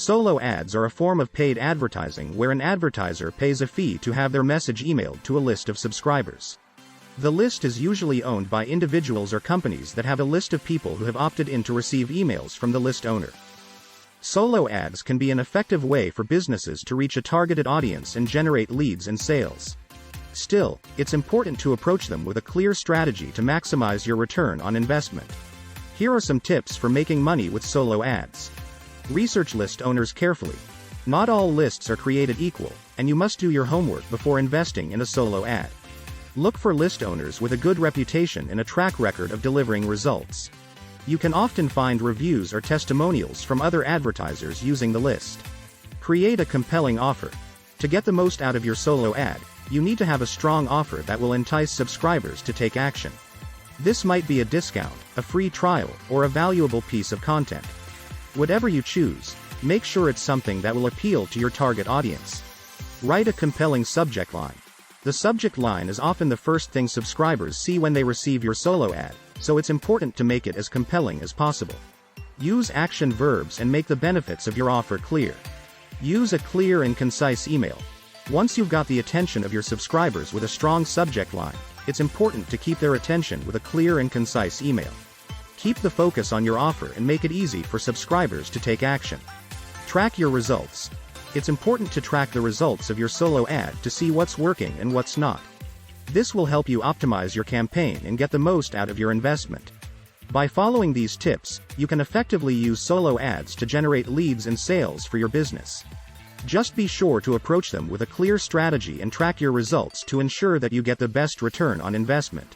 Solo ads are a form of paid advertising where an advertiser pays a fee to have their message emailed to a list of subscribers. The list is usually owned by individuals or companies that have a list of people who have opted in to receive emails from the list owner. Solo ads can be an effective way for businesses to reach a targeted audience and generate leads and sales. Still, it's important to approach them with a clear strategy to maximize your return on investment. Here are some tips for making money with solo ads. Research list owners carefully. Not all lists are created equal, and you must do your homework before investing in a solo ad. Look for list owners with a good reputation and a track record of delivering results. You can often find reviews or testimonials from other advertisers using the list. Create a compelling offer. To get the most out of your solo ad, you need to have a strong offer that will entice subscribers to take action. This might be a discount, a free trial, or a valuable piece of content. Whatever you choose, make sure it's something that will appeal to your target audience. Write a compelling subject line. The subject line is often the first thing subscribers see when they receive your solo ad, so it's important to make it as compelling as possible. Use action verbs and make the benefits of your offer clear. Use a clear and concise email. Once you've got the attention of your subscribers with a strong subject line, it's important to keep their attention with a clear and concise email. Keep the focus on your offer and make it easy for subscribers to take action. Track your results. It's important to track the results of your solo ad to see what's working and what's not. This will help you optimize your campaign and get the most out of your investment. By following these tips, you can effectively use solo ads to generate leads and sales for your business. Just be sure to approach them with a clear strategy and track your results to ensure that you get the best return on investment.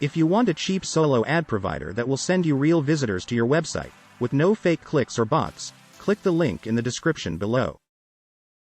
If you want a cheap solo ad provider that will send you real visitors to your website, with no fake clicks or bots, click the link in the description below.